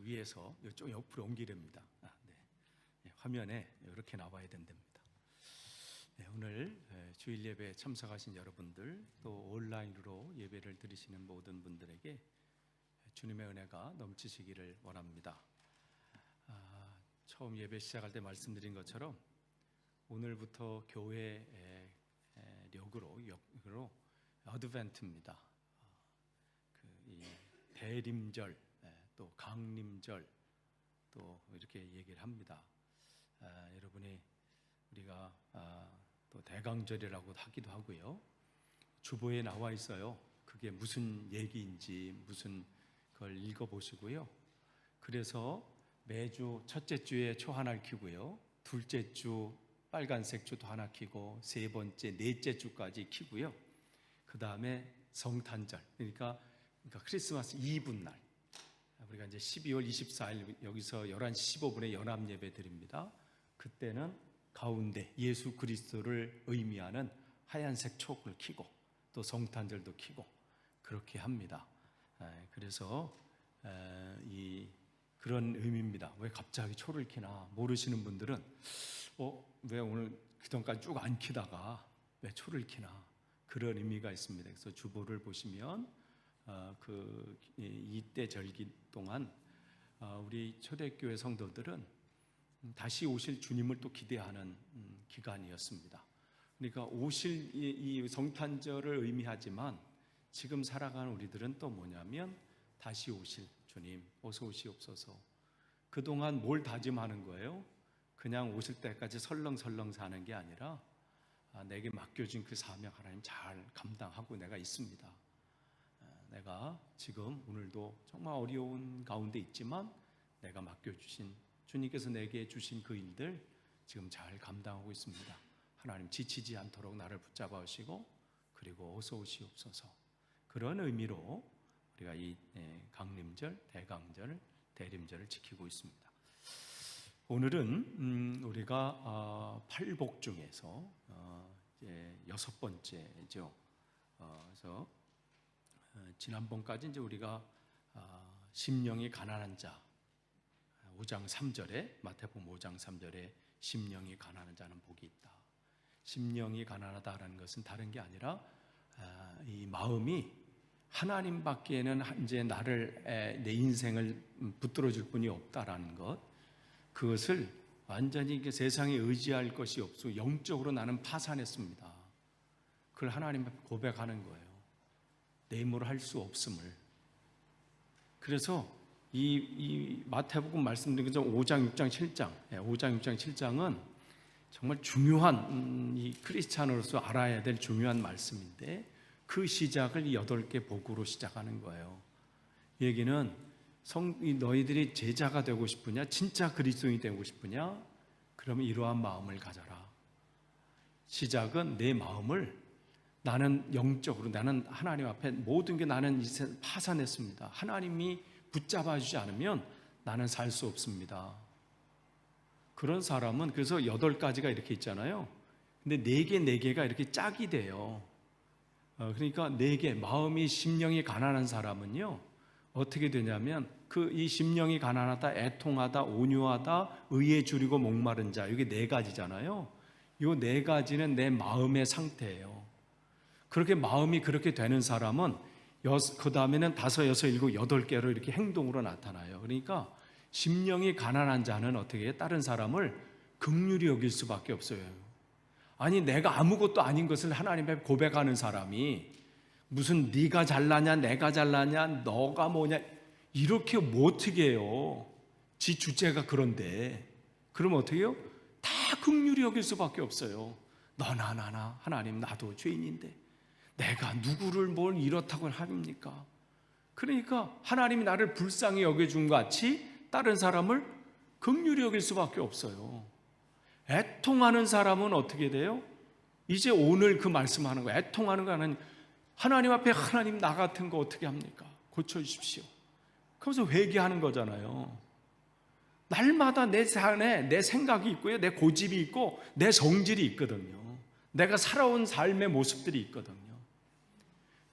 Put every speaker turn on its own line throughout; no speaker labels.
위에서 이쪽 옆으로 옮기렵니다. 화면에 이렇게 나와야 된답니다. 오늘 주일 예배에 참석하신 여러분들, 또 온라인으로 예배를 드리시는 모든 분들에게 주님의 은혜가 넘치시기를 원합니다. 처음 예배 시작할 때 말씀드린 것처럼 오늘부터 교회 역으로 어드벤트입니다. 이 대림절, 또 강림절, 또 이렇게 얘기를 합니다. 여러분이 우리가 또 대강절이라고 하기도 하고요. 주보에 나와 있어요. 그게 무슨 얘기인지 무슨 걸 읽어보시고요. 그래서 매주 첫째 주에 초 하나를 켜고요, 둘째 주 빨간색 주도 하나 켜고, 세 번째, 넷째 주까지 켜고요. 그 다음에 성탄절, 그러니까 크리스마스 이브날, 우리가 이제 12월 24일 여기서 11시 15분에 연합 예배 드립니다. 그때는 가운데 예수 그리스도를 의미하는 하얀색 촉을 켜고, 또 성탄절도 켜고 그렇게 합니다. 그래서 그런 의미입니다. 왜 갑자기 초를 켜나 모르시는 분들은 왜 오늘 그동안까지 쭉 안 켜다가 왜 초를 켜나, 그런 의미가 있습니다. 그래서 주보를 보시면 이때 절기 동안 우리 초대교회 성도들은 다시 오실 주님을 또 기대하는 기간이었습니다. 그러니까 오실 이 성탄절을 의미하지만 지금 살아가는 우리들은 또 뭐냐면 다시 오실 주님 어서 오시옵소서. 그동안 뭘 다짐하는 거예요? 그냥 오실 때까지 설렁설렁 사는 게 아니라 내게 맡겨진 그 사명 하나님 잘 감당하고 내가 있습니다. 내가 지금 오늘도 정말 어려운 가운데 있지만 내가 맡겨주신, 주님께서 내게 주신 그 일들 지금 잘 감당하고 있습니다. 하나님 지치지 않도록 나를 붙잡아 주시고, 그리고 어서 오시옵소서. 그런 의미로 우리가 이 강림절, 대강절, 대림절을 지키고 있습니다. 오늘은 우리가 팔복 중에서 이제 6번째죠. 그래서 지난번까지 이제 우리가 심령이 가난한 자, 5장 3절에, 마태복음 5장 3절에 심령이 가난한 자는 복이 있다. 심령이 가난하다라는 것은 다른 게 아니라 이 마음이 하나님 밖에는 이제 내 인생을 붙들어 줄 분이 없다라는 것, 그것을 완전히 세상에 의지할 것이 없어 영적으로 나는 파산했습니다. 그걸 하나님 앞에 고백하는 거예요. 내 힘으로 할 수 없음을. 그래서 이 마태복음 말씀드린 것처럼 5장, 6장, 7장, 5장, 6장, 7장은 정말 중요한, 이 크리스찬으로서 알아야 될 중요한 말씀인데, 그 시작을 이 8개 복으로 시작하는 거예요. 이 얘기는 너희들이 제자가 되고 싶으냐, 진짜 그리스도인이 되고 싶으냐, 그러면 이러한 마음을 가져라. 시작은 내 마음을, 나는 영적으로, 나는 하나님 앞에 모든 게 나는 이제 파산했습니다. 하나님이 붙잡아 주지 않으면 나는 살 수 없습니다. 그런 사람은, 그래서 8가지가 이렇게 있잖아요. 근데 4개가 이렇게 짝이 돼요. 그러니까 4개, 마음이, 심령이 가난한 사람은요, 어떻게 되냐면 이 심령이 가난하다, 애통하다, 온유하다, 의에 줄이고 목마른 자, 이게 4가지잖아요. 이 4가지는 내 마음의 상태예요. 그렇게 마음이 그렇게 되는 사람은 그 다음에는 5, 6, 7, 8개로 이렇게 행동으로 나타나요. 그러니까 심령이 가난한 자는 어떻게 해요? 다른 사람을 긍휼히 여길 수밖에 없어요. 아니, 내가 아무것도 아닌 것을 하나님 앞에 고백하는 사람이 무슨 네가 잘나냐, 내가 잘나냐, 너가 뭐냐, 이렇게 어떻게 해요? 지 주제가 그런데. 그러면 어떻게 해요? 다 긍휼히 여길 수밖에 없어요. 너나 나나, 하나님 나도 죄인인데 내가 누구를 뭘 이렇다고 합니까? 그러니까 하나님이 나를 불쌍히 여겨준 것 같이 다른 사람을 긍휼히 여길 수밖에 없어요. 애통하는 사람은 어떻게 돼요? 이제 오늘 그 말씀하는 거예요. 애통하는 거는 하나님 앞에, 하나님 나 같은 거 어떻게 합니까? 고쳐주십시오. 그러면서 회개하는 거잖아요. 날마다 내 삶에 내 생각이 있고요, 내 고집이 있고 내 성질이 있거든요. 내가 살아온 삶의 모습들이 있거든요.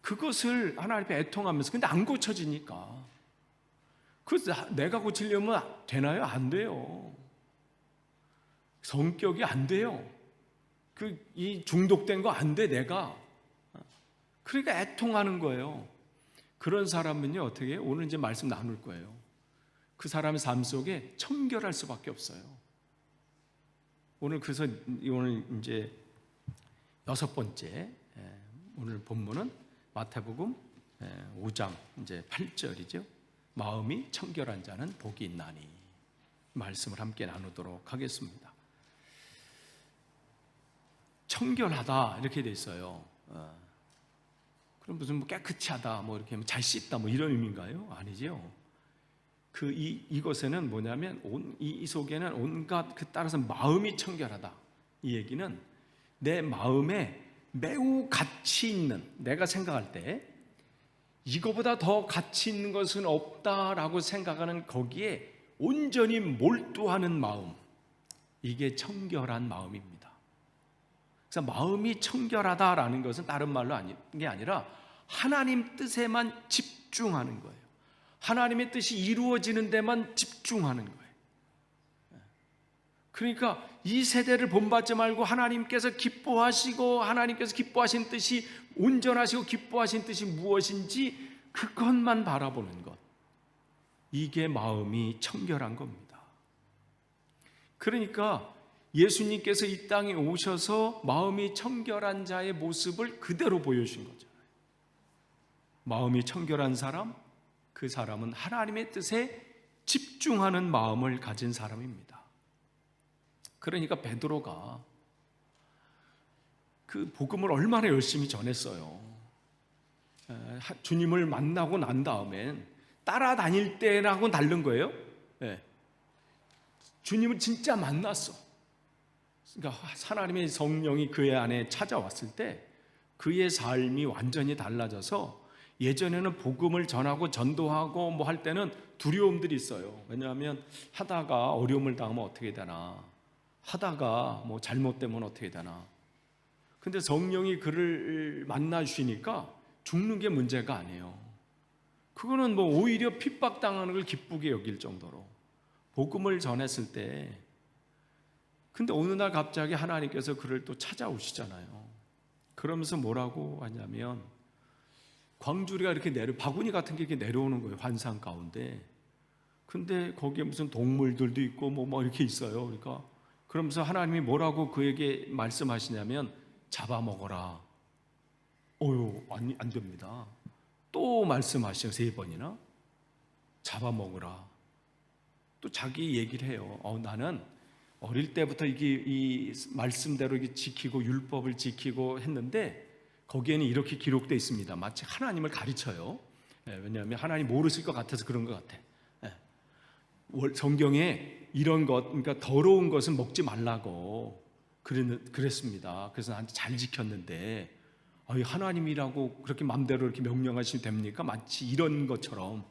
그것을 하나님 앞에 애통하면서, 근데 안 고쳐지니까 내가 고치려면 되나요? 안 돼요. 성격이 안 돼요. 이 중독된 거 안 돼, 내가. 그러니까 애통하는 거예요. 그런 사람은요, 어떻게 해요? 오늘 이제 말씀 나눌 거예요. 그 사람의 삶 속에 청결할 수밖에 없어요. 오늘 그래서 오늘 이제 6번째 오늘 본문은 마태복음 5장 이제 8절이죠. 마음이 청결한 자는 복이 있나니, 말씀을 함께 나누도록 하겠습니다. 청결하다 이렇게 돼 있어요. 그럼 무슨 뭐 깨끗이 하다, 뭐 이렇게 잘 씻다, 뭐 이런 의미인가요? 아니죠. 이것에는 뭐냐면 이 속에는 온갖 따라서 마음이 청결하다. 이 얘기는 내 마음에 매우 가치 있는, 내가 생각할 때 이거보다 더 가치 있는 것은 없다라고 생각하는 거기에 온전히 몰두하는 마음, 이게 청결한 마음입니다. 그래서 마음이 청결하다라는 것은 다른 말로 게 아니라 하나님 뜻에만 집중하는 거예요. 하나님의 뜻이 이루어지는 데만 집중하는 거예요. 그러니까 이 세대를 본받지 말고 하나님께서 기뻐하시고, 하나님께서 기뻐하신 뜻이, 온전하시고 기뻐하신 뜻이 무엇인지 그것만 바라보는 것, 이게 마음이 청결한 겁니다. 그러니까 예수님께서 이 땅에 오셔서 마음이 청결한 자의 모습을 그대로 보여주신 거잖아요. 마음이 청결한 사람, 그 사람은 하나님의 뜻에 집중하는 마음을 가진 사람입니다. 그러니까 베드로가 그 복음을 얼마나 열심히 전했어요. 주님을 만나고 난 다음엔 따라다닐 때라고 다른 거예요. 주님을 진짜 만났어. 그러니까 하나님의 성령이 그의 안에 찾아왔을 때 그의 삶이 완전히 달라져서, 예전에는 복음을 전하고 전도하고 뭐 할 때는 두려움들이 있어요. 왜냐하면 하다가 어려움을 당하면 어떻게 되나, 하다가 뭐 잘못되면 어떻게 되나. 근데 성령이 그를 만나 주시니까 죽는 게 문제가 아니에요. 그거는 뭐 오히려 핍박당하는 걸 기쁘게 여길 정도로 복음을 전했을 때, 근데 어느 날 갑자기 하나님께서 그를 또 찾아오시잖아요. 그러면서 뭐라고 하냐면, 광주리가 이렇게 바구니 같은 게 이렇게 내려오는 거예요, 환상 가운데. 근데 거기에 무슨 동물들도 있고 뭐 이렇게 있어요. 그러면서 하나님이 뭐라고 그에게 말씀하시냐면, 잡아먹어라. 안 됩니다. 또 말씀하셔요, 3번이나. 잡아먹으라. 또 자기 얘기를 해요. 나는 어릴 때부터 이 말씀대로 지키고 율법을 지키고 했는데 거기에는 이렇게 기록되어 있습니다. 마치 하나님을 가르쳐요. 왜냐하면 하나님 모르실 것 같아서 그런 것 같아. 성경에 이런 것, 그러니까 더러운 것은 먹지 말라고 그랬습니다. 그래서 나한테 잘 지켰는데, 하나님이라고 그렇게 마음대로 이렇게 명령하시면 됩니까? 마치 이런 것처럼.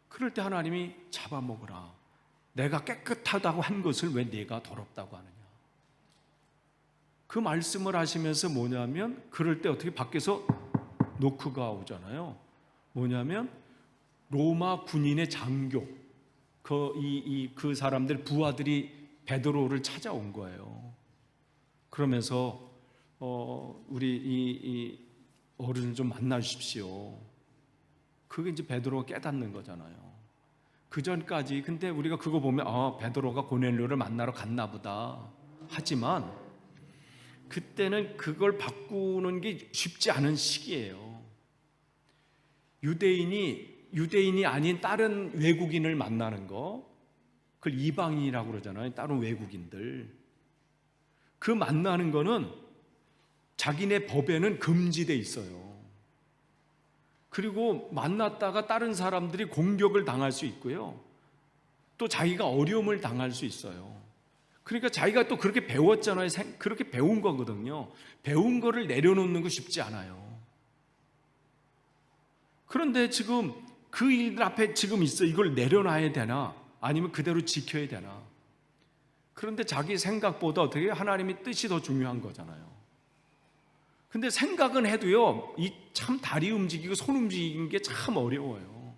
그럴 때 하나님이 잡아먹으라. 내가 깨끗하다고 한 것을 왜 네가 더럽다고 하느냐. 그 말씀을 하시면서 뭐냐면, 그럴 때 어떻게 밖에서 노크가 오잖아요. 뭐냐면 로마 군인의 장교, 그 사람들 부하들이 베드로를 찾아온 거예요. 그러면서 우리 이 어른을 좀 만나 주십시오. 그게 이제 베드로가 깨닫는 거잖아요. 그 전까지 근데 우리가 그거 보면 베드로가 고넬료를 만나러 갔나 보다 하지만, 그때는 그걸 바꾸는 게 쉽지 않은 시기예요. 유대인이 아닌 다른 외국인을 만나는 거, 그걸 이방인이라고 그러잖아요. 다른 외국인들. 그 만나는 거는 자기네 법에는 금지돼 있어요. 그리고 만났다가 다른 사람들이 공격을 당할 수 있고요. 또 자기가 어려움을 당할 수 있어요. 그러니까 자기가 또 그렇게 배웠잖아요. 그렇게 배운 거거든요. 배운 거를 내려놓는 거 쉽지 않아요. 그런데 지금 그 일 앞에 지금 있어. 이걸 내려놔야 되나? 아니면 그대로 지켜야 되나? 그런데 자기 생각보다 어떻게 하나님의 뜻이 더 중요한 거잖아요. 근데 생각은 해도요, 이 참 다리 움직이고 손 움직이는 게 참 어려워요.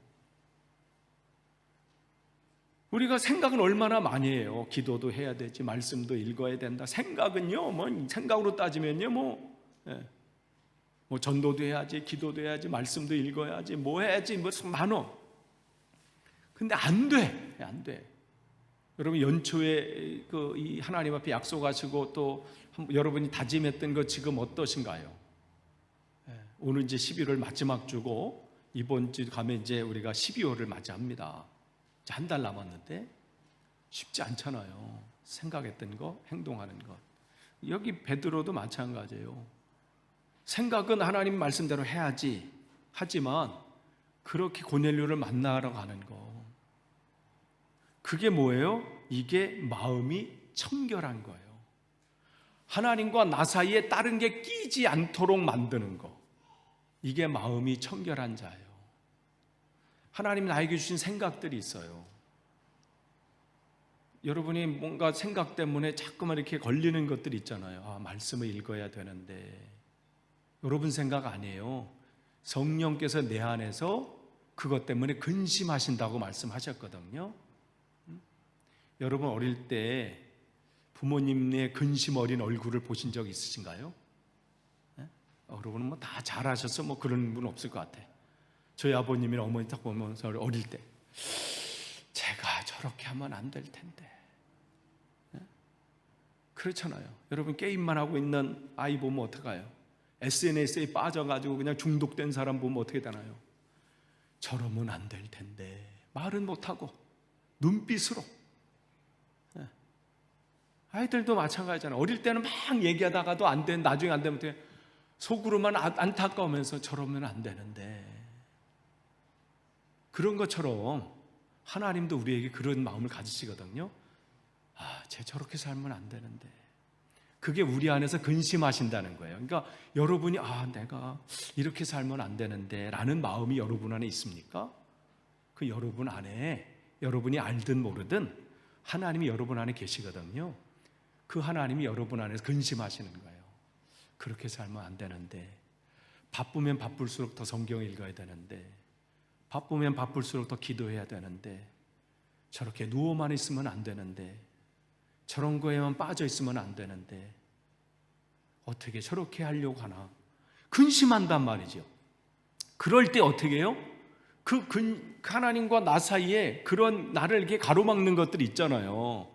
우리가 생각은 얼마나 많이 해요. 기도도 해야 되지, 말씀도 읽어야 된다. 생각은요, 뭐 생각으로 따지면요, 뭐 전도도 해야지, 기도도 해야지, 말씀도 읽어야지, 뭐 해야지, 뭐 많어. 근데 안 돼, 안 돼. 여러분 연초에 이 하나님 앞에 약속하시고 또 여러분이 다짐했던 거 지금 어떠신가요? 오늘 이제 11월 마지막 주고 이번 주 가면 이제 우리가 12월을 맞이합니다. 한 달 남았는데 쉽지 않잖아요. 생각했던 거, 행동하는 것. 여기 베드로도 마찬가지예요. 생각은 하나님 말씀대로 해야지. 하지만 그렇게 고넬료를 만나러 가는 거, 그게 뭐예요? 이게 마음이 청결한 거예요. 하나님과 나 사이에 다른 게 끼지 않도록 만드는 거, 이게 마음이 청결한 자예요. 하나님이 나에게 주신 생각들이 있어요. 여러분이 뭔가 생각 때문에 자꾸만 이렇게 걸리는 것들이 있잖아요. 말씀을 읽어야 되는데. 여러분 생각 아니에요. 성령께서 내 안에서 그것 때문에 근심하신다고 말씀하셨거든요. 여러분 어릴 때 부모님의 근심 어린 얼굴을 보신 적 있으신가요? 여러분은 뭐 다 잘하셔서 뭐 그런 분 없을 것 같아. 저희 아버님이랑 어머니 딱 보면서 어릴 때 제가 저렇게 하면 안 될 텐데. 그렇잖아요. 여러분 게임만 하고 있는 아이 보면 어떡해요? SNS에 빠져가지고 그냥 중독된 사람 보면 어떻게 되나요? 저러면 안 될 텐데. 말은 못하고 눈빛으로. 아이들도 마찬가지잖아요. 어릴 때는 막 얘기하다가도 안 되는, 나중에 안 되면 어떻게 속으로만 안타까우면서 저러면 안 되는데. 그런 것처럼 하나님도 우리에게 그런 마음을 가지시거든요. 쟤 저렇게 살면 안 되는데. 그게 우리 안에서 근심하신다는 거예요. 그러니까 여러분이 내가 이렇게 살면 안 되는데 라는 마음이 여러분 안에 있습니까? 그 여러분 안에, 여러분이 알든 모르든 하나님이 여러분 안에 계시거든요. 그 하나님이 여러분 안에서 근심하시는 거예요. 그렇게 살면 안 되는데, 바쁘면 바쁠수록 더 성경 읽어야 되는데, 바쁘면 바쁠수록 더 기도해야 되는데, 저렇게 누워만 있으면 안 되는데, 저런 거에만 빠져 있으면 안 되는데, 어떻게 저렇게 하려고 하나? 근심한단 말이죠. 그럴 때 어떻게 해요? 하나님과 나 사이에 그런 나를 이렇게 가로막는 것들이 있잖아요.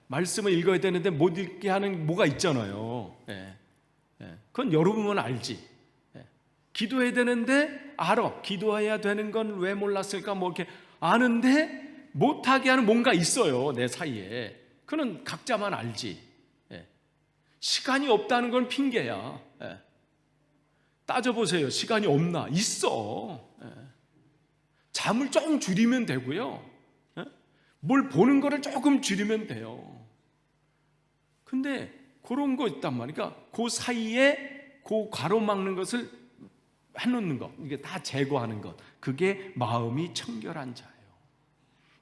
말씀을 읽어야 되는데 못 읽게 하는 뭐가 있잖아요. 그건 여러분은 알지. 기도해야 되는데 알아. 기도해야 되는 건 왜 몰랐을까? 뭐 이렇게 아는데 못하게 하는 뭔가 있어요. 내 사이에. 그건 각자만 알지. 시간이 없다는 건 핑계야. 따져보세요. 시간이 없나? 있어. 잠을 조금 줄이면 되고요. 뭘 보는 거를 조금 줄이면 돼요. 근데 그런 거 있단 말이야. 그러니까 그 사이에 그 가로막는 것을 해놓는 것, 이게 다 제거하는 것, 그게 마음이 청결한 자예요.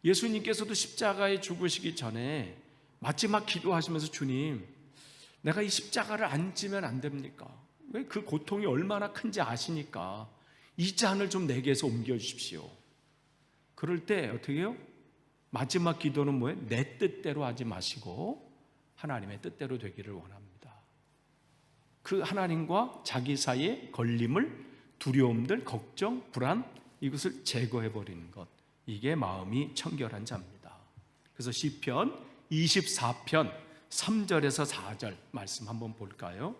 예수님께서도 십자가에 죽으시기 전에 마지막 기도하시면서 주님, 내가 이 십자가를 안 지면 안 됩니까? 왜 그 고통이 얼마나 큰지 아시니까 이 잔을 좀 내게서 옮겨주십시오. 그럴 때 어떻게 해요? 마지막 기도는 뭐예요? 내 뜻대로 하지 마시고 하나님의 뜻대로 되기를 원합니다. 그 하나님과 자기 사이에 걸림을, 두려움들, 걱정, 불안, 이것을 제거해버리는 것, 이게 마음이 청결한 자입니다. 그래서 시편 24편 3절에서 4절 말씀 한번 볼까요?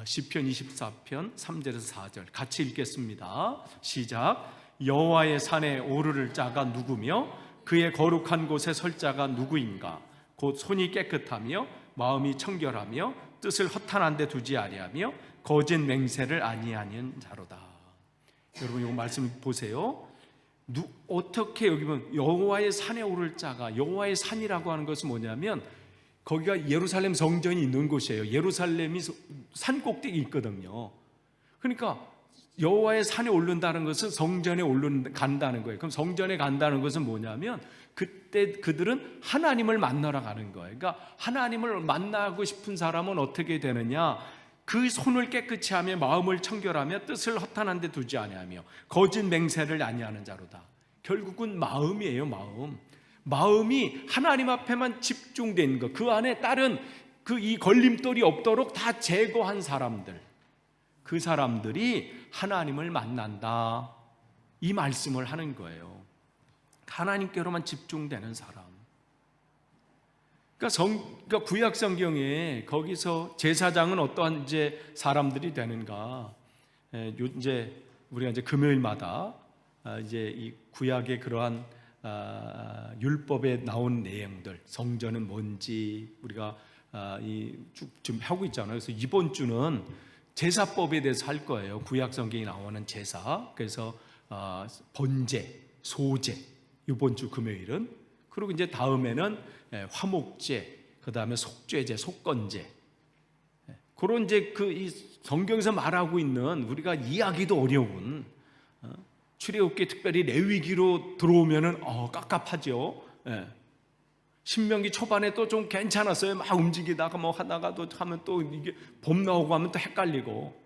시편 24편 3절에서 4절 같이 읽겠습니다. 시작. 여호와의 산에 오르를 자가 누구며 그의 거룩한 곳에 설 자가 누구인가? 곧 손이 깨끗하며 마음이 청결하며 뜻을 허탄한 데 두지 아니하며 거짓 맹세를 아니하는 자로다. 여러분 이 말씀 보세요. 어떻게 여기 보면 여호와의 산에 오를 자가, 여호와의 산이라고 하는 것은 뭐냐면 거기가 예루살렘 성전이 있는 곳이에요. 예루살렘이 산 꼭대기 있거든요. 그러니까 여호와의 산에 오른다는 것은 성전에 간다는 거예요. 그럼 성전에 간다는 것은 뭐냐면 그때 그들은 하나님을 만나러 가는 거예요. 그러니까 하나님을 만나고 싶은 사람은 어떻게 되느냐? 그 손을 깨끗이 하며 마음을 청결하며 뜻을 허탄한 데 두지 아니하며 거짓 맹세를 아니하는 자로다. 결국은 마음이에요. 마음이 하나님 앞에만 집중된 것, 그 안에 다른 이 걸림돌이 없도록 다 제거한 사람들, 그 사람들이 하나님을 만난다, 이 말씀을 하는 거예요. 하나님께로만 집중되는 사람. 그러니까 구약 성경에 거기서 제사장은 어떠한 이제 사람들이 되는가? 이제 우리가 이제 금요일마다 이제 이 구약의 그러한 율법에 나온 내용들, 성전은 뭔지 우리가 쭉 좀 하고 있잖아요. 그래서 이번 주는 제사법에 대해서 할 거예요. 구약 성경에 나오는 제사. 그래서 번제, 소제, 이번 주 금요일은. 그리고 이제 다음에는 화목제, 그 다음에 속죄제, 속건제. 그런 이제 이 성경에서 말하고 있는 우리가 이해하기도 어려운 출애굽기 특별히 레위기로 들어오면은 깝깝하죠. 신명기 초반에 또 좀 괜찮았어요. 막 움직이다가 뭐 하다가 또 하면 또 이게 봄 나오고 하면 또 헷갈리고,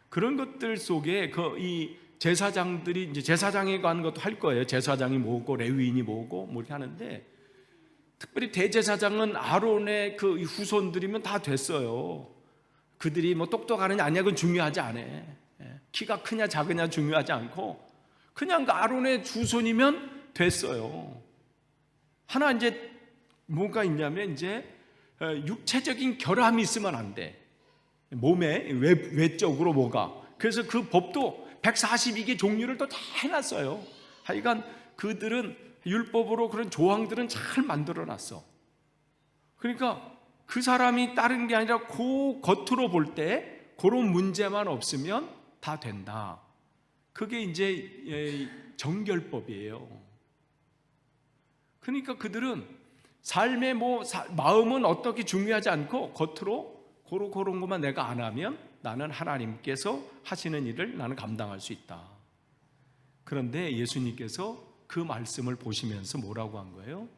그런 것들 속에 이 제사장들이 이제 제사장에 관한 것도 할 거예요. 제사장이 뭐고 레위인이 뭐고 뭐 이렇게 하는데, 특별히 대제사장은 아론의 그 후손들이면 다 됐어요. 그들이 뭐 똑똑하느냐 아니냐 그건 중요하지 않아. 키가 크냐 작으냐 중요하지 않고 그냥 그 아론의 후손이면 됐어요. 하나 이제 뭐가 있냐면 이제 육체적인 결함이 있으면 안 돼. 몸에 외적으로 뭐가. 그래서 그 법도 142개 종류를 또 다 해놨어요. 하여간 그들은 율법으로 그런 조항들은 잘 만들어놨어. 그러니까 그 사람이 다른 게 아니라 그 겉으로 볼 때 그런 문제만 없으면 다 된다. 그게 이제 정결법이에요. 그러니까 그들은 삶의 마음은 어떻게 중요하지 않고 겉으로 그런 것만 내가 안 하면 나는 하나님께서 하시는 일을 나는 감당할 수 있다. 그런데 예수님께서 그 말씀을 보시면서 뭐라고 한 거예요?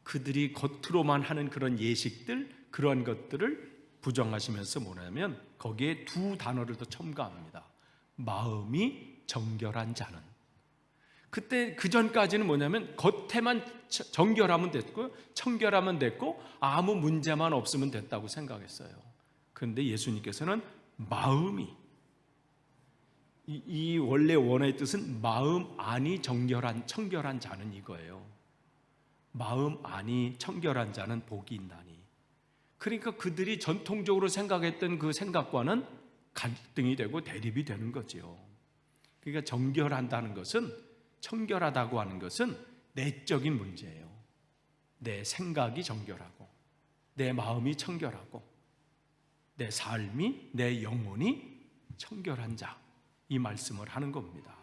그들이 겉으로만 하는 그런 예식들, 그런 것들을 부정하시면서 뭐냐면 거기에 두 단어를 더 첨가합니다. 마음이 정결한 자는. 그때 그 전까지는 뭐냐면 겉에만 정결하면 됐고 청결하면 됐고 아무 문제만 없으면 됐다고 생각했어요. 그런데 예수님께서는 마음이, 이 원래 원어의 뜻은 마음 안이 청결한 자는 이거예요. 마음 안이 청결한 자는 복이 있나니. 그러니까 그들이 전통적으로 생각했던 그 생각과는 갈등이 되고 대립이 되는 거죠. 그러니까 정결한다는 것은, 청결하다고 하는 것은 내적인 문제예요. 내 생각이 정결하고 내 마음이 청결하고 내 삶이, 내 영혼이 청결한 자, 이 말씀을 하는 겁니다.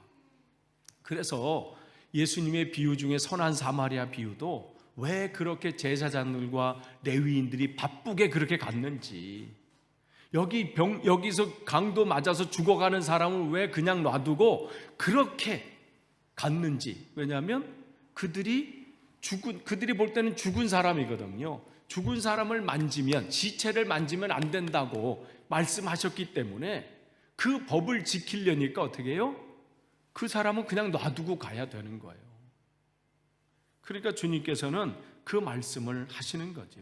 그래서 예수님의 비유 중에 선한 사마리아 비유도 왜 그렇게 제사장들과 레위인들이 바쁘게 그렇게 갔는지, 여기서 강도 맞아서 죽어가는 사람을 왜 그냥 놔두고 그렇게 갔는지. 왜냐하면 그들이 볼 때는 죽은 사람이거든요. 죽은 사람을 만지면, 시체를 만지면 안 된다고 말씀하셨기 때문에 그 법을 지키려니까 어떻게 해요? 그 사람은 그냥 놔두고 가야 되는 거예요. 그러니까 주님께서는 그 말씀을 하시는 거죠.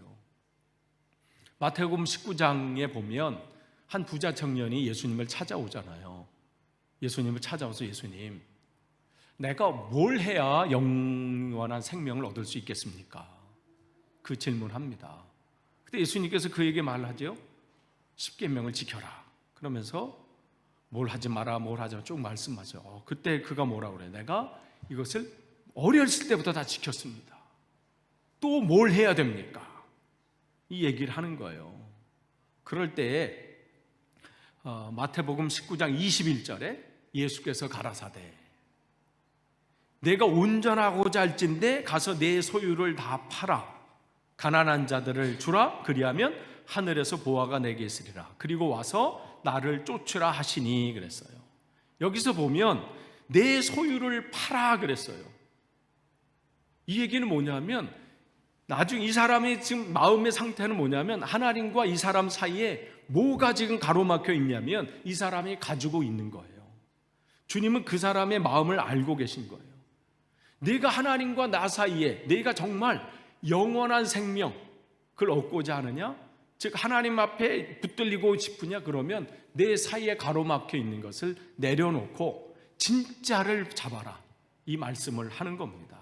마태복음 19장에 보면 한 부자 청년이 예수님을 찾아오잖아요. 예수님을 찾아와서 예수님, 내가 뭘 해야 영원한 생명을 얻을 수 있겠습니까? 그 질문합니다. 그때 예수님께서 그에게 말하죠. 10계명을 지켜라. 그러면서 뭘 하지 마라, 뭘 하지 마라 쭉 말씀하죠. 그때 그가 뭐라고 그래요? 내가 이것을 어렸을 때부터 다 지켰습니다. 또 뭘 해야 됩니까? 이 얘기를 하는 거예요. 그럴 때에 마태복음 19장 21절에 예수께서 가라사대 내가 온전하고자 할진대 가서 내 소유를 다 팔아 가난한 자들을 주라. 그리하면 하늘에서 보화가 내게 있으리라. 그리고 와서 나를 쫓으라 하시니 그랬어요. 여기서 보면 내 소유를 팔아 그랬어요. 이 얘기는 뭐냐면 나중에 이 사람의 지금 마음의 상태는 뭐냐면 하나님과 이 사람 사이에 뭐가 지금 가로막혀 있냐면 이 사람이 가지고 있는 거예요. 주님은 그 사람의 마음을 알고 계신 거예요. 내가 하나님과 나 사이에 내가 정말 영원한 생명 그걸 얻고자 하느냐, 즉 하나님 앞에 붙들리고 싶으냐, 그러면 내 사이에 가로막혀 있는 것을 내려놓고 진짜를 잡아라, 이 말씀을 하는 겁니다.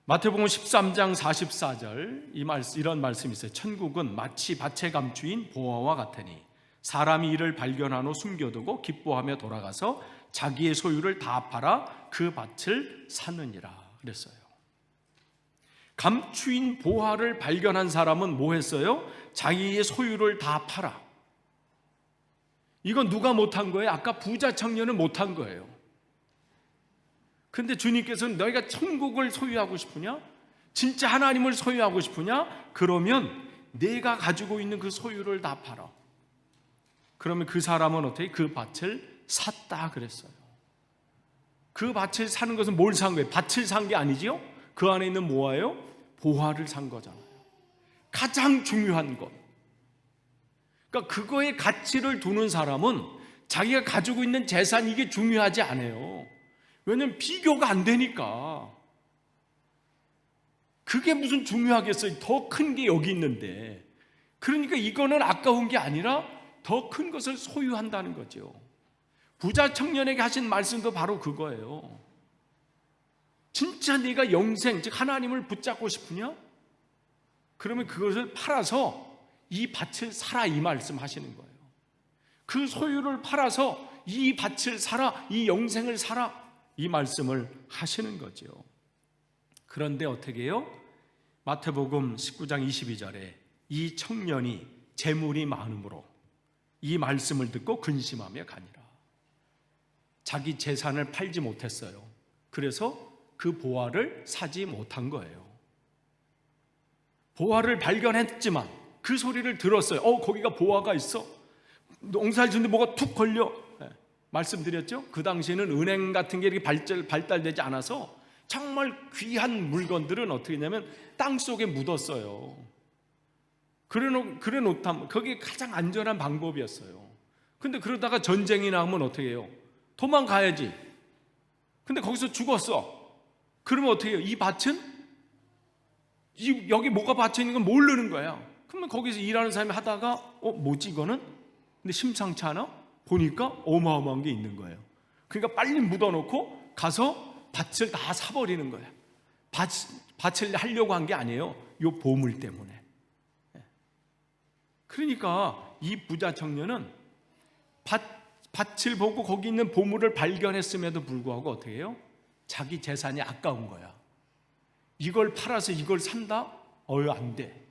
마태복음 13장 44절 이런 말씀이 있어요. 천국은 마치 밭에 감추인 보화와 같으니 사람이 이를 발견한 후 숨겨두고 기뻐하며 돌아가서 자기의 소유를 다 팔아 그 밭을 사느니라 그랬어요. 감추인 보화를 발견한 사람은 뭐 했어요? 자기의 소유를 다 팔아. 이건 누가 못한 거예요? 아까 부자 청년은 못한 거예요. 근데 주님께서는 너희가 천국을 소유하고 싶으냐? 진짜 하나님을 소유하고 싶으냐? 그러면 내가 가지고 있는 그 소유를 다 팔아. 그러면 그 사람은 어떻게? 그 밭을 샀다 그랬어요. 그 밭을 사는 것은 뭘 산 거예요? 밭을 산 게 아니지요? 그 안에 있는 뭐예요? 보화를 산 거잖아요. 가장 중요한 것. 그러니까 그거에 가치를 두는 사람은 자기가 가지고 있는 재산, 이게 중요하지 않아요. 왜냐하면 비교가 안 되니까. 그게 무슨 중요하겠어요? 더 큰 게 여기 있는데. 그러니까 이거는 아까운 게 아니라 더 큰 것을 소유한다는 거죠. 부자 청년에게 하신 말씀도 바로 그거예요. 진짜 네가 영생, 즉 하나님을 붙잡고 싶으냐? 그러면 그것을 팔아서 이 밭을 사라, 이 말씀 하시는 거예요. 그 소유를 팔아서 이 밭을 사라, 이 영생을 사라, 이 말씀을 하시는 거죠. 그런데 어떻게 해요? 마태복음 19장 22절에 이 청년이 재물이 많음으로 이 말씀을 듣고 근심하며 가니라. 자기 재산을 팔지 못했어요. 그래서 그 보화를 사지 못한 거예요. 보화를 발견했지만 그 소리를 들었어요. 거기가 보화가 있어. 농사를 짓는데 뭐가 툭 걸려. 말씀드렸죠? 그 당시에는 은행 같은 게 이렇게 발달되지 않아서 정말 귀한 물건들은 어떻게 했냐면 땅 속에 묻었어요. 그래 놓다면 그게 가장 안전한 방법이었어요. 근데 그러다가 전쟁이 나면 어떻게 해요? 도망가야지. 근데 거기서 죽었어. 그러면 어떻게 해요? 이 밭은? 여기 뭐가 받쳐 있는 건 모르는 거야. 그러면 거기서 일하는 사람이 하다가 뭐지 이거는? 근데 심상치 않아? 보니까 어마어마한 게 있는 거예요. 그러니까 빨리 묻어놓고 가서 밭을 다 사버리는 거야. 밭을 하려고 한 게 아니에요. 요 보물 때문에. 그러니까 이 부자 청년은 밭을 보고 거기 있는 보물을 발견했음에도 불구하고 어떻게 해요? 자기 재산이 아까운 거야. 이걸 팔아서 이걸 산다? 안 돼.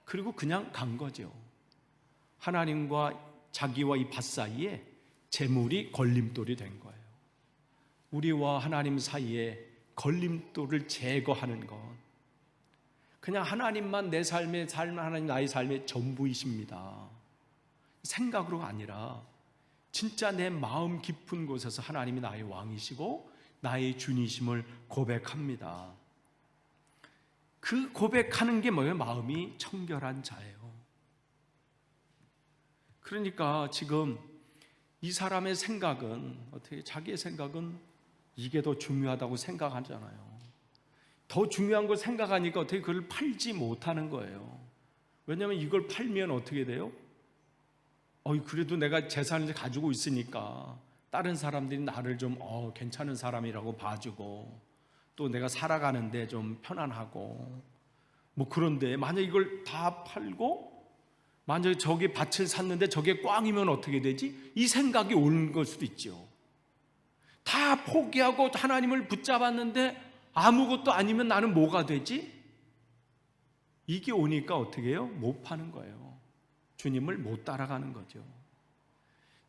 그리고 그냥 간 거죠. 하나님과 자기와 이 밭 사이에 재물이 걸림돌이 된 거예요. 우리와 하나님 사이에 걸림돌을 제거하는 것. 그냥 하나님만 내 삶의 하나님 나의 삶의 전부이십니다. 생각으로가 아니라 진짜 내 마음 깊은 곳에서 하나님이 나의 왕이시고 나의 주님이심을 고백합니다. 그 고백하는 게 뭐예요? 마음이 청결한 자예요. 그러니까 지금 이 사람의 생각은 어떻게, 자기의 생각은 이게 더 중요하다고 생각하잖아요. 더 중요한 걸 생각하니까 어떻게 그걸 팔지 못하는 거예요. 왜냐하면 이걸 팔면 어떻게 돼요? 그래도 내가 재산을 가지고 있으니까 다른 사람들이 나를 좀 괜찮은 사람이라고 봐주고 또 내가 살아가는데 좀 편안하고 그런데 만약 이걸 다 팔고 만약에 저기 밭을 샀는데 저게 꽝이면 어떻게 되지? 이 생각이 오는 걸 수도 있죠. 다 포기하고 하나님을 붙잡았는데 아무것도 아니면 나는 뭐가 되지? 이게 오니까 어떻게 해요? 못 파는 거예요. 주님을 못 따라가는 거죠.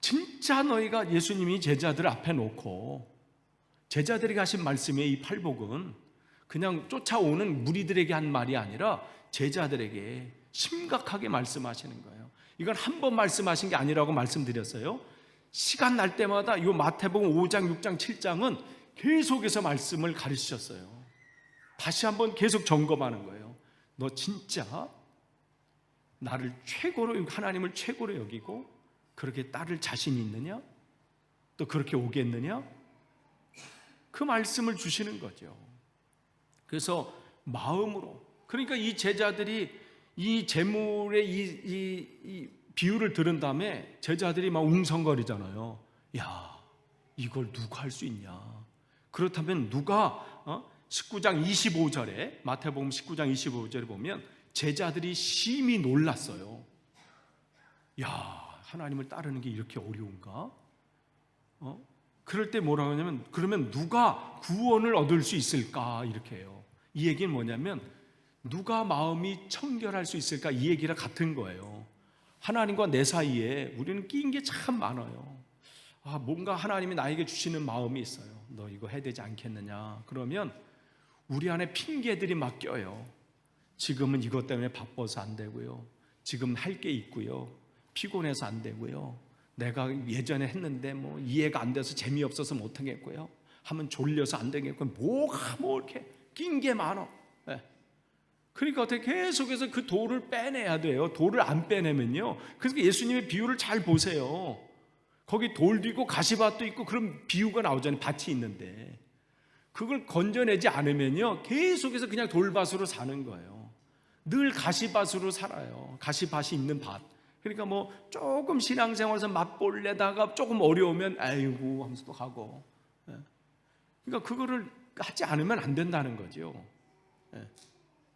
진짜 너희가, 예수님이 제자들 앞에 놓고 제자들에게 하신 말씀의 이 팔복은 그냥 쫓아오는 무리들에게 한 말이 아니라 제자들에게 심각하게 말씀하시는 거예요. 이건 한 번 말씀하신 게 아니라고 말씀드렸어요. 시간 날 때마다 이 마태복음 5장, 6장, 7장은 계속해서 말씀을 가르치셨어요. 다시 한번 계속 점검하는 거예요. 너 진짜 나를 최고로, 하나님을 최고로 여기고 그렇게 따를 자신이 있느냐? 또 그렇게 오겠느냐? 그 말씀을 주시는 거죠. 그래서 마음으로, 그러니까 이 제자들이 이 제물의 이 비유를 들은 다음에 제자들이 막 웅성거리잖아요. 야, 이걸 누가 할 수 있냐? 그렇다면 누가 19장 25절에 마태복음 19장 25절에 보면 제자들이 심히 놀랐어요. 야, 하나님을 따르는 게 이렇게 어려운가? 그럴 때 뭐라고 하냐면, 그러면 누가 구원을 얻을 수 있을까? 이렇게 해요. 이 얘기는 뭐냐면 누가 마음이 청결할 수 있을까? 이 얘기랑 같은 거예요. 하나님과 내 사이에 우리는 끼인 게 참 많아요. 뭔가 하나님이 나에게 주시는 마음이 있어요. 너 이거 해야 되지 않겠느냐? 그러면 우리 안에 핑계들이 막 껴요. 지금은 이것 때문에 바빠서 안 되고요. 지금 할 게 있고요. 피곤해서 안 되고요. 내가 예전에 했는데 뭐 이해가 안 돼서 재미없어서 못 하겠고요. 하면 졸려서 안 되겠고요. 뭐가 이렇게 낀 게 많아. 그러니까 어떻게 계속해서 그 돌을 빼내야 돼요. 돌을 안 빼내면요. 그래서 예수님의 비유를 잘 보세요. 거기 돌도 있고 가시밭도 있고 그런 비유가 나오잖아요. 밭이 있는데 그걸 건져내지 않으면요, 계속해서 그냥 돌밭으로 사는 거예요. 늘 가시밭으로 살아요. 가시밭이 있는 밭. 그러니까 뭐 조금 신앙생활에서 맛볼래다가 조금 어려우면 아이고 하면서 또 가고. 그러니까 그거를 하지 않으면 안 된다는 거죠.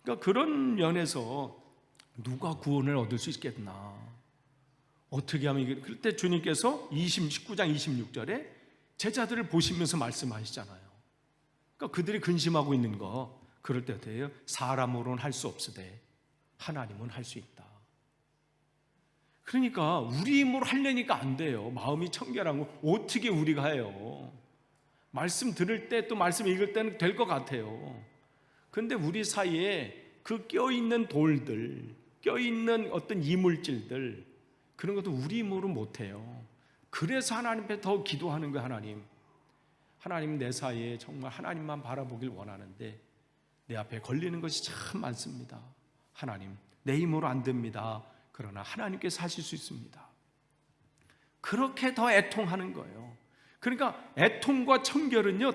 그러니까 그런 면에서 누가 구원을 얻을 수 있겠나? 어떻게 하면 이게, 그때 주님께서 19장 26절에 제자들을 보시면서 말씀하시잖아요. 그러니까 그들이 근심하고 있는 거, 그럴 때 어때요? 사람으로는 할 수 없으되 하나님은 할 수 있다. 그러니까 우리 힘으로 하려니까 안 돼요. 마음이 청결한 거 어떻게 우리가 해요? 말씀 들을 때 또 말씀 읽을 때는 될 것 같아요. 그런데 우리 사이에 그 껴있는 돌들, 껴있는 어떤 이물질들, 그런 것도 우리 힘으로 못해요. 그래서 하나님 앞에 더 기도하는 거예요. 하나님 내 사이에 정말 하나님만 바라보길 원하는데 내 앞에 걸리는 것이 참 많습니다. 하나님, 내 힘으로 안 됩니다. 그러나 하나님께서 하실 수 있습니다. 그렇게 더 애통하는 거예요. 그러니까 애통과 청결은요,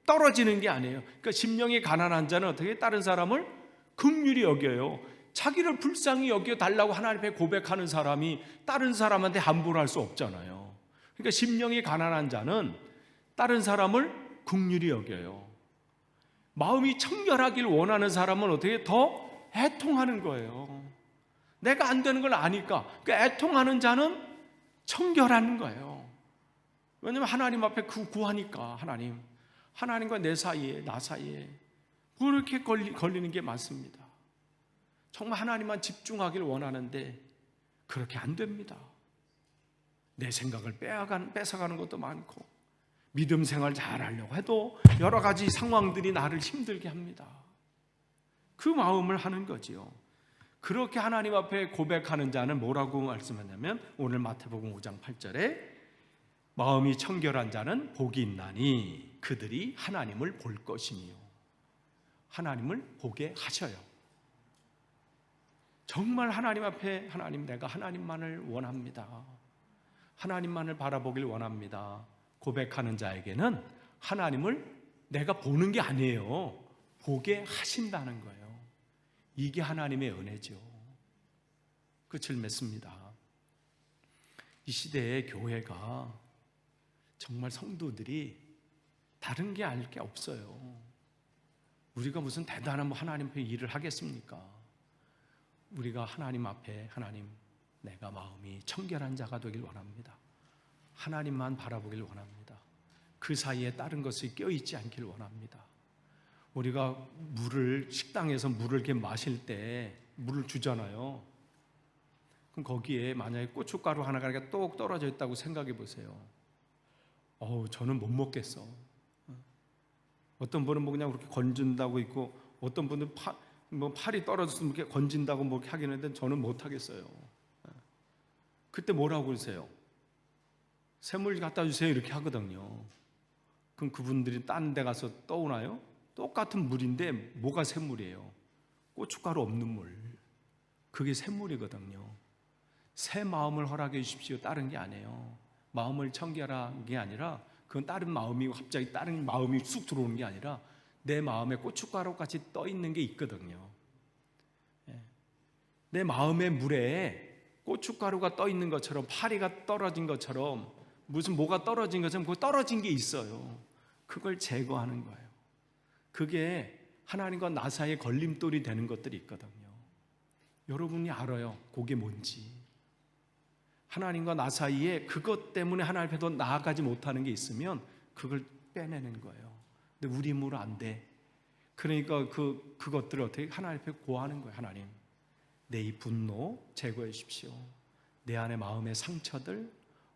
떨어지는 게 아니에요. 그러니까 심령이 가난한 자는 어떻게 다른 사람을 긍휼히 여겨요. 자기를 불쌍히 여겨 달라고 하나님 앞에 고백하는 사람이 다른 사람한테 함부로 할 수 없잖아요. 그러니까 심령이 가난한 자는 다른 사람을 긍휼히 여겨요. 마음이 청결하길 원하는 사람은 어떻게 더 애통하는 거예요. 내가 안 되는 걸 아니까. 그러니까 애통하는 자는 청결하는 거예요. 왜냐하면 하나님 앞에 구하니까. 하나님과 내 사이에, 나 사이에 그렇게 걸리는 게 많습니다. 정말 하나님만 집중하길 원하는데 그렇게 안 됩니다. 내 생각을 뺏어가는 것도 많고, 믿음 생활 잘하려고 해도 여러 가지 상황들이 나를 힘들게 합니다. 그 마음을 하는 거지요. 그렇게 하나님 앞에 고백하는 자는 뭐라고 말씀하냐면, 오늘 마태복음 5장 8절에 마음이 청결한 자는 복이 있나니 그들이 하나님을 볼 것이니요. 하나님을 보게 하셔요. 정말 하나님 앞에, 하나님, 내가 하나님만을 원합니다. 하나님만을 바라보길 원합니다. 고백하는 자에게는 하나님을 내가 보는 게 아니에요. 보게 하신다는 거예요. 이게 하나님의 은혜죠. 끝을 맺습니다. 이 시대의 교회가 정말 성도들이 다른 게 알 게 없어요. 우리가 무슨 대단한 하나님 앞에 일을 하겠습니까? 우리가 하나님 앞에, 하나님, 내가 마음이 청결한 자가 되길 원합니다. 하나님만 바라보길 원합니다. 그 사이에 다른 것이 껴있지 않길 원합니다. 우리가 식당에서 물을 이렇게 마실 때 물을 주잖아요. 그럼 거기에 만약에 고춧가루 하나가 이렇게 똑 떨어져 있다고 생각해 보세요. 저는 못 먹겠어. 어떤 분은 뭐 그냥 그렇게 건진다고 있고, 어떤 분은 팔이 떨어져서 이렇게 건진다고 뭐 이렇게 하긴 했는데 저는 못 하겠어요. 그때 뭐라고 그러세요? 샘물 갖다 주세요 이렇게 하거든요. 그럼 그분들이 딴 데 가서 떠오나요? 똑같은 물인데 뭐가 샘물이에요? 고춧가루 없는 물. 그게 샘물이거든요. 새 마음을 허락해 주십시오. 다른 게 아니에요. 마음을 청결한 게 아니라 그건 다른 마음이고 갑자기 다른 마음이 쑥 들어오는 게 아니라 내 마음에 고춧가루같이 떠 있는 게 있거든요. 내 마음의 물에 고춧가루가 떠 있는 것처럼, 파리가 떨어진 것처럼, 무슨 뭐가 떨어진 것처럼 그 떨어진 게 있어요. 그걸 제거하는 거예요. 그게 하나님과 나 사이에 걸림돌이 되는 것들이 있거든요. 여러분이 알아요, 그게 뭔지. 하나님과 나 사이에 그것 때문에 하나님 앞에 더 나아가지 못하는 게 있으면 그걸 빼내는 거예요. 근데 우리 힘으로 안 돼. 그러니까 그것들을 어떻게 하나님 앞에 고하는 거예요. 하나님, 내 이 분노 제거해 주십시오. 내 안에 마음의 상처들,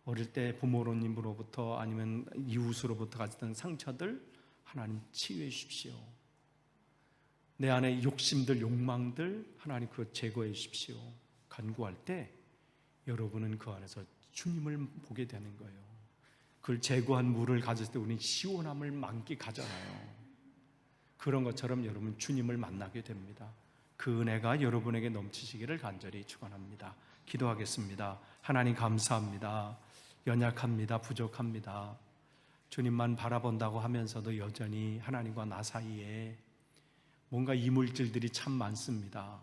어릴 때 부모님으로부터 아니면 이웃으로부터 가졌던 상처들 하나님 치유해 주십시오. 내 안에 욕심들, 욕망들 하나님 그것 제거해 주십시오. 간구할 때 여러분은 그 안에서 주님을 보게 되는 거예요. 그걸 제거한 물을 가졌을 때 우리는 시원함을 만끽하잖아요. 그런 것처럼 여러분 주님을 만나게 됩니다. 그 은혜가 여러분에게 넘치시기를 간절히 축원합니다. 기도하겠습니다. 하나님 감사합니다. 연약합니다. 부족합니다. 주님만 바라본다고 하면서도 여전히 하나님과 나 사이에 뭔가 이물질들이 참 많습니다.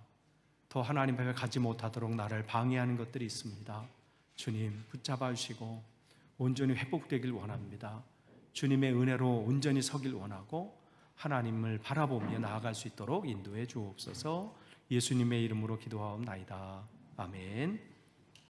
더 하나님 앞에 가지 못하도록 나를 방해하는 것들이 있습니다. 주님 붙잡아 주시고 온전히 회복되길 원합니다. 주님의 은혜로 온전히 서길 원하고 하나님을 바라보며 나아갈 수 있도록 인도해 주옵소서. 예수님의 이름으로 기도하옵나이다. 아멘.